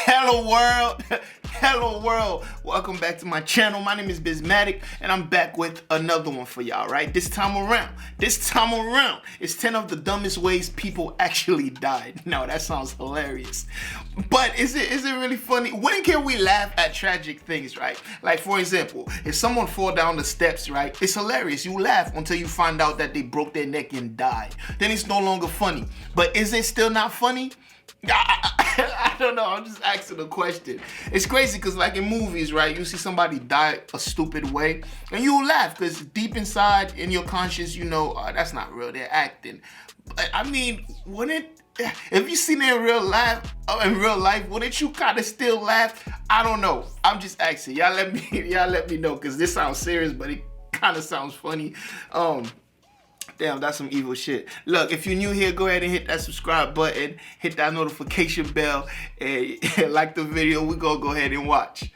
Hello world, hello world. Welcome back to my channel. My name is BizMatik and I'm back with another one for y'all, right? This time around, it's 10 of the dumbest ways people actually died. No, that sounds hilarious. But is it really funny? When can we laugh at tragic things, right? Like for example, if someone fall down the steps, right? It's hilarious. You laugh until you find out that they broke their neck and died. Then it's no longer funny. But is it still not funny? I don't know, I'm just asking a question. It's crazy because like in movies, right, you see somebody die a stupid way and you laugh because deep inside in your conscience, you know, that's not real, they're acting. But I mean, if you seen it in real life, wouldn't you kind of still laugh? I don't know, I'm just asking. Y'all let me know because this sounds serious, but it kind of sounds funny. Damn, that's some evil shit. Look, if you're new here, go ahead and hit that subscribe button, hit that notification bell, and like the video. We're gonna go ahead and watch.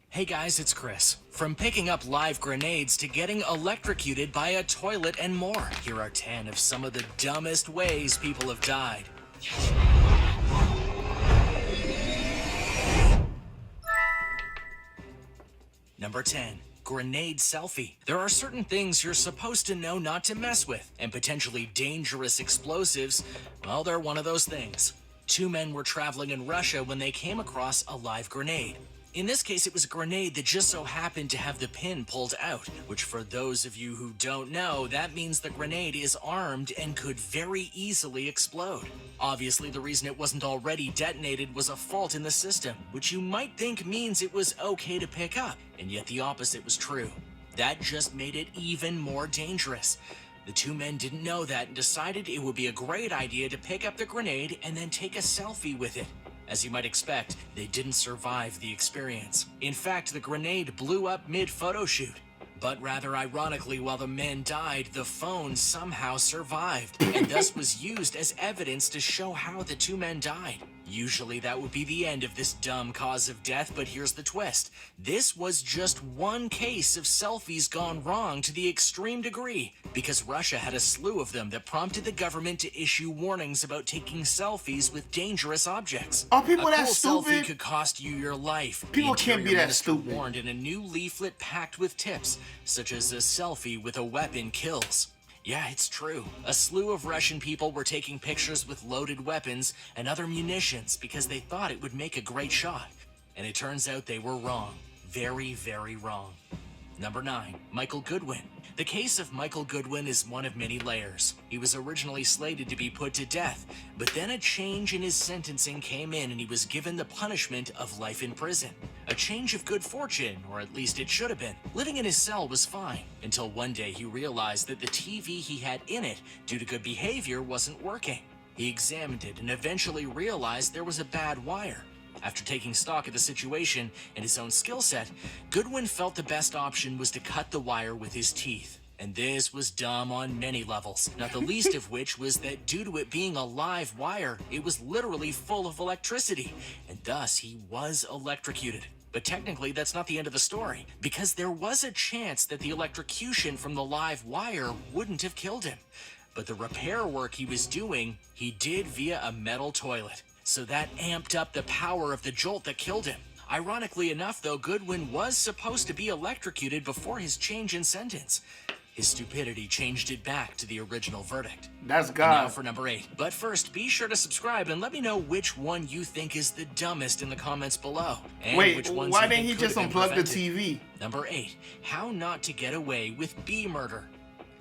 Hey guys, it's Chris. From picking up live grenades to getting electrocuted by a toilet and more, here are 10 of some of the dumbest ways people have died. Number 10. Grenade selfie. There are certain things you're supposed to know not to mess with, and potentially dangerous explosives, well, they're one of those things. Two men were traveling in Russia when they came across a live grenade. In this case, it was a grenade that just so happened to have the pin pulled out, which for those of you who don't know, that means the grenade is armed and could very easily explode. Obviously, the reason it wasn't already detonated was a fault in the system, which you might think means it was okay to pick up, and yet the opposite was true. That just made it even more dangerous. The two men didn't know that and decided it would be a great idea to pick up the grenade and then take a selfie with it. As you might expect, they didn't survive the experience. In fact, the grenade blew up mid-photo shoot. But rather ironically, while the men died, the phone somehow survived, and thus was used as evidence to show how the two men died. Usually that would be the end of this dumb cause of death, but here's the twist. This was just one case of selfies gone wrong to the extreme degree, because Russia had a slew of them that prompted the government to issue warnings about taking selfies with dangerous objects. Are people that stupid? stupid? Selfie could cost you your life. People can't be that stupid. Warned in a new leaflet packed with tips, such as a selfie with a weapon kills. Yeah, it's true. A slew of Russian people were taking pictures with loaded weapons and other munitions because they thought it would make a great shot. And it turns out they were wrong. Very, very wrong. Number 9. Michael Goodwin. The case of Michael Goodwin is one of many layers. He was originally slated to be put to death, but then a change in his sentencing came in and he was given the punishment of life in prison. A change of good fortune, or at least it should have been. Living in his cell was fine, until one day he realized that the TV he had in it, due to good behavior, wasn't working. He examined it and eventually realized there was a bad wire. After taking stock of the situation and his own skill set, Goodwin felt the best option was to cut the wire with his teeth. And this was dumb on many levels, not the least of which was that due to it being a live wire, it was literally full of electricity, and thus he was electrocuted. But technically, that's not the end of the story, because there was a chance that the electrocution from the live wire wouldn't have killed him. But the repair work he was doing, he did via a metal toilet. So that amped up the power of the jolt that killed him. Ironically enough, though, Goodwin was supposed to be electrocuted before his change in sentence. His stupidity changed it back to the original verdict. That's God. And now for number 8. But first, be sure to subscribe and let me know which one you think is the dumbest in the comments below. And Wait, which ones why you didn't think he could just have been unplug the prevented. TV? Number 8. How not to get away with bee murder.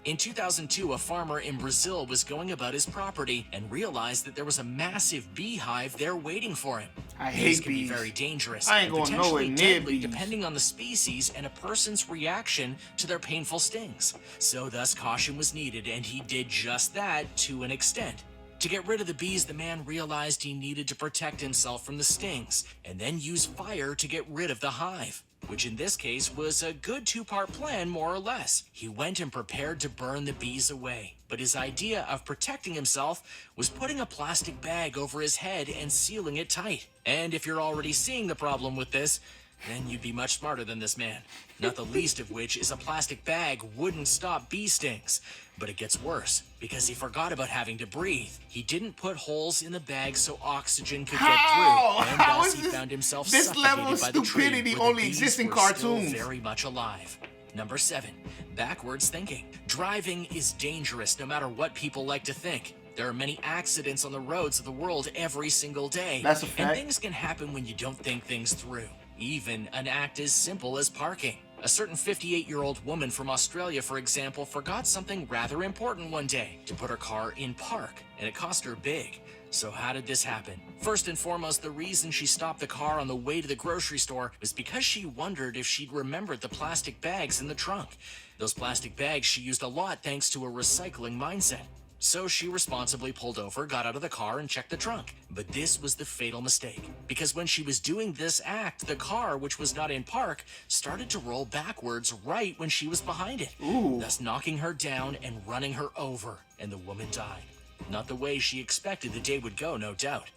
In 2002, a farmer in Brazil was going about his property and realized that there was a massive beehive there waiting for him. I hate Bees can bees. be very dangerous I ain't and going potentially nowhere near deadly bees. depending on the species and a person's reaction to their painful stings. So thus caution was needed, and he did just that to an extent. To get rid of the bees, the man realized he needed to protect himself from the stings and then use fire to get rid of the hive, which in this case was a good two-part plan, more or less. He went and prepared to burn the bees away, but his idea of protecting himself was putting a plastic bag over his head and sealing it tight. And if you're already seeing the problem with this, then you'd be much smarter than this man. Not the least of which is a plastic bag wouldn't stop bee stings. But it gets worse, because he forgot about having to breathe. He didn't put holes in the bag so oxygen could get through, and thus he found himself this suffocated level of by the tree, stupidity where the only bees exists in were cartoons. still very much alive. Number 7, backwards thinking. Driving is dangerous no matter what people like to think. There are many accidents on the roads of the world every single day. That's a fact. And things can happen when you don't think things through. Even an act as simple as parking. A certain 58-year-old woman from Australia, for example, forgot something rather important one day, to put her car in park, and it cost her big. So how did this happen? First and foremost, the reason she stopped the car on the way to the grocery store was because she wondered if she'd remembered the plastic bags in the trunk. Those plastic bags she used a lot thanks to a recycling mindset. So she responsibly pulled over, got out of the car, and checked the trunk. But this was the fatal mistake, because when she was doing this act, the car, which was not in park, started to roll backwards right when she was behind it, thus knocking her down and running her over, and the woman died. Not the way she expected the day would go, no doubt.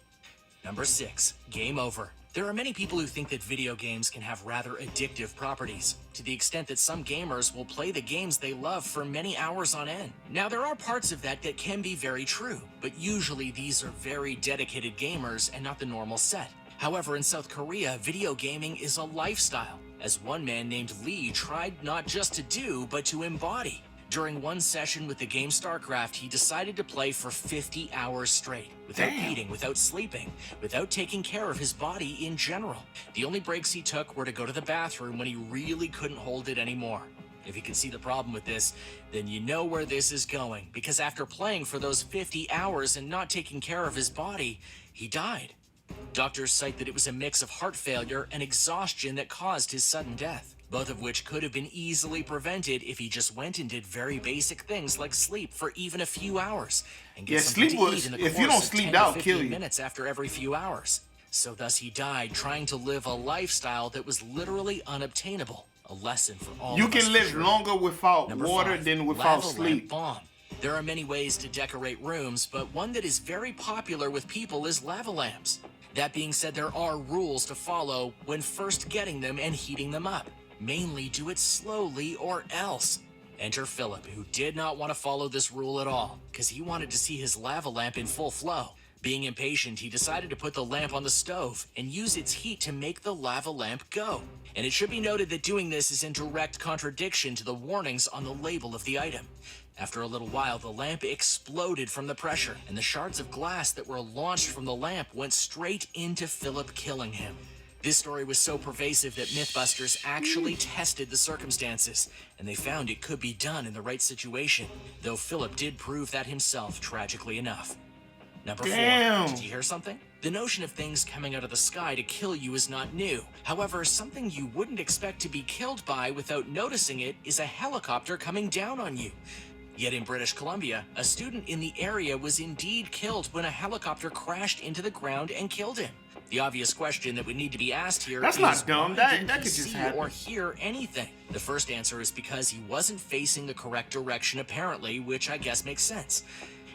Number 6, game over. There are many people who think that video games can have rather addictive properties, to the extent that some gamers will play the games they love for many hours on end. Now, there are parts of that can be very true, but usually these are very dedicated gamers and not the normal set. However, in South Korea, video gaming is a lifestyle, as one man named Lee tried not just to do, but to embody. During one session with the game StarCraft, he decided to play for 50 hours straight, without eating, without sleeping, without taking care of his body in general. The only breaks he took were to go to the bathroom when he really couldn't hold it anymore. If you can see the problem with this, then you know where this is going, because after playing for those 50 hours and not taking care of his body, he died. Doctors cite that it was a mix of heart failure and exhaustion that caused his sudden death, both of which could have been easily prevented if he just went and did very basic things like sleep for even a few hours and get something sleep to was, eat in the if course you don't of sleep, 10 that'll to kill 15 you. minutes after every few hours. So thus he died trying to live a lifestyle that was literally unobtainable. A lesson for all You of us can for live sure. longer without Number water 5, than without lava lamp sleep. bomb. There are many ways to decorate rooms, but one that is very popular with people is lava lamps. That being said, there are rules to follow when first getting them and heating them up. Mainly do it slowly or else. Enter Philip, who did not want to follow this rule at all, because he wanted to see his lava lamp in full flow. Being impatient, he decided to put the lamp on the stove and use its heat to make the lava lamp go. And it should be noted that doing this is in direct contradiction to the warnings on the label of the item. After a little while, the lamp exploded from the pressure, and the shards of glass that were launched from the lamp went straight into Philip, killing him. This story was so pervasive that Mythbusters actually tested the circumstances, and they found it could be done in the right situation, though Philip did prove that himself, tragically enough. Number 4, did you hear something? The notion of things coming out of the sky to kill you is not new. However, something you wouldn't expect to be killed by without noticing it is a helicopter coming down on you. Yet in British Columbia, a student in the area was indeed killed when a helicopter crashed into the ground and killed him. The obvious question that would need to be asked here is, not dumb. why That didn't could he just see happen. or hear anything? The first answer is because he wasn't facing the correct direction apparently, which I guess makes sense.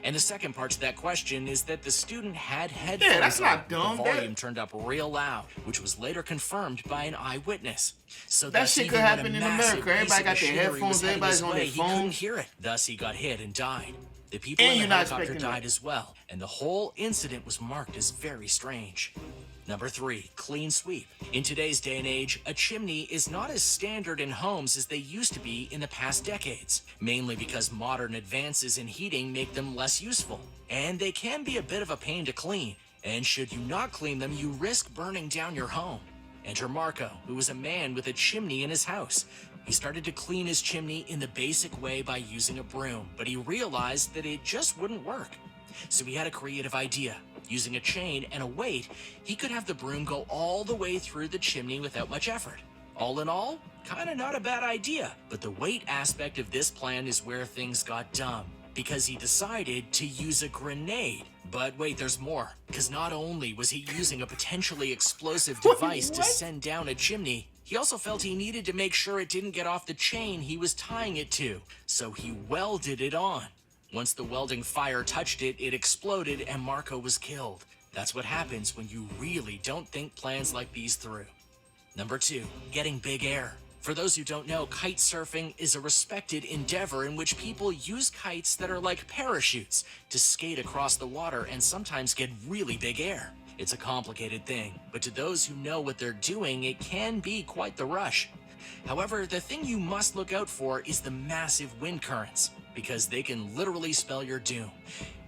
And the second part to that question is that the student had headphones that's on. not dumb. The volume turned up real loud, which was later confirmed by an eyewitness. So That thus, shit even could when happen a in massive America. piece Everybody of got their machinery headphones, was heading everybody's his on way, their he couldn't phones. hear it. Thus, he got hit and died. The people And in the you're not helicopter expecting died that. as well, and the whole incident was marked as very strange. Number 3, clean sweep. In today's day and age, a chimney is not as standard in homes as they used to be in the past decades, mainly because modern advances in heating make them less useful, and they can be a bit of a pain to clean. And should you not clean them, you risk burning down your home. Enter Marco, who was a man with a chimney in his house. He started to clean his chimney in the basic way by using a broom, but he realized that it just wouldn't work. So he had a creative idea. Using a chain and a weight, he could have the broom go all the way through the chimney without much effort. All in all, kinda not a bad idea, but the weight aspect of this plan is where things got dumb, because he decided to use a grenade. But wait, there's more, because not only was he using a potentially explosive device to send down a chimney, he also felt he needed to make sure it didn't get off the chain he was tying it to, so he welded it on. Once the welding fire touched it, it exploded and Marco was killed. That's what happens when you really don't think plans like these through. Number 2, getting big air. For those who don't know, kite surfing is a respected endeavor in which people use kites that are like parachutes to skate across the water and sometimes get really big air. It's a complicated thing, but to those who know what they're doing, it can be quite the rush. However, the thing you must look out for is the massive wind currents, because they can literally spell your doom.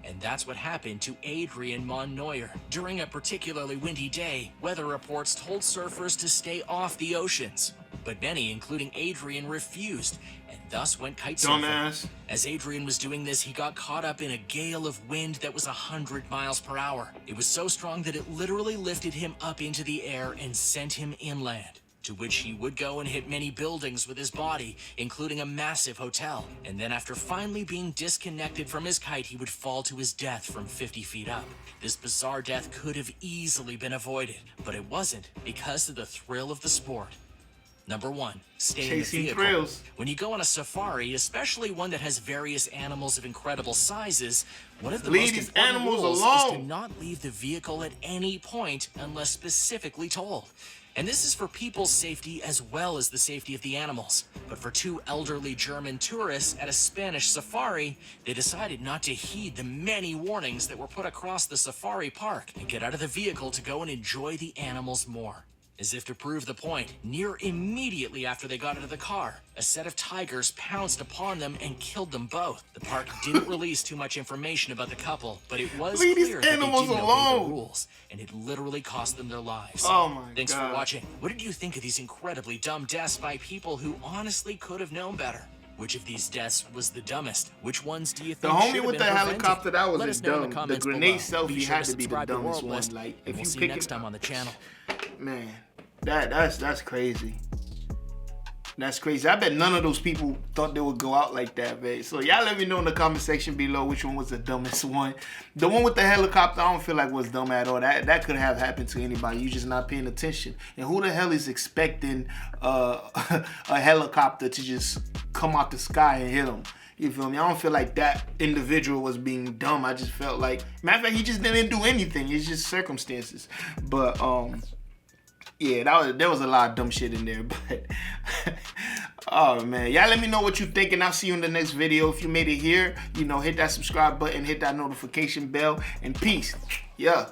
And that's what happened to Adrian Monnoyer. During a particularly windy day, weather reports told surfers to stay off the oceans. But many, including Adrian, refused and thus went kite surfing. Dumbass. As Adrian was doing this, he got caught up in a gale of wind that was 100 miles per hour. It was so strong that it literally lifted him up into the air and sent him inland, to which he would go and hit many buildings with his body, including a massive hotel. And then after finally being disconnected from his kite, he would fall to his death from 50 feet up. This bizarre death could have easily been avoided, but it wasn't because of the thrill of the sport. Number 1, stay in the Chasing vehicle. thrills. When you go on a safari, especially one that has various animals of incredible sizes, one of the Leave most these important animals rules is alone. to not leave the vehicle at any point unless specifically told. And this is for people's safety as well as the safety of the animals. But for 2 elderly German tourists at a Spanish safari, they decided not to heed the many warnings that were put across the safari park and get out of the vehicle to go and enjoy the animals more. As if to prove the point, near immediately after they got into the car, a set of tigers pounced upon them and killed them both. The park didn't release too much information about the couple, but it was Leave these clear that they animals didn't obey alone. the rules, and it literally cost them their lives. Oh my Thanks God. for watching. What did you think of these incredibly dumb deaths by people who honestly could have known better? Which of these deaths was the dumbest? Which ones do you The think should homie have with been the prevented? helicopter, that Let was us a know in the dumb. The comments grenade below. Be selfie sure had to to be the subscribe to dumbest World one. List, Like, and if we'll you see you pick next it, time on the channel. man, that's crazy. That's crazy. I bet none of those people thought they would go out like that, man. So y'all let me know in the comment section below which one was the dumbest one. The one with the helicopter, I don't feel like was dumb at all. That could have happened to anybody. You just not paying attention. And who the hell is expecting a helicopter to just come out the sky and hit them? You feel me? I don't feel like that individual was being dumb. I just felt like, matter of fact, he just didn't do anything. It's just circumstances. But yeah, there was a lot of dumb shit in there, but oh man, y'all let me know what you think, and I'll see you in the next video. If you made it here, you know, hit that subscribe button, hit that notification bell, and peace. Yeah.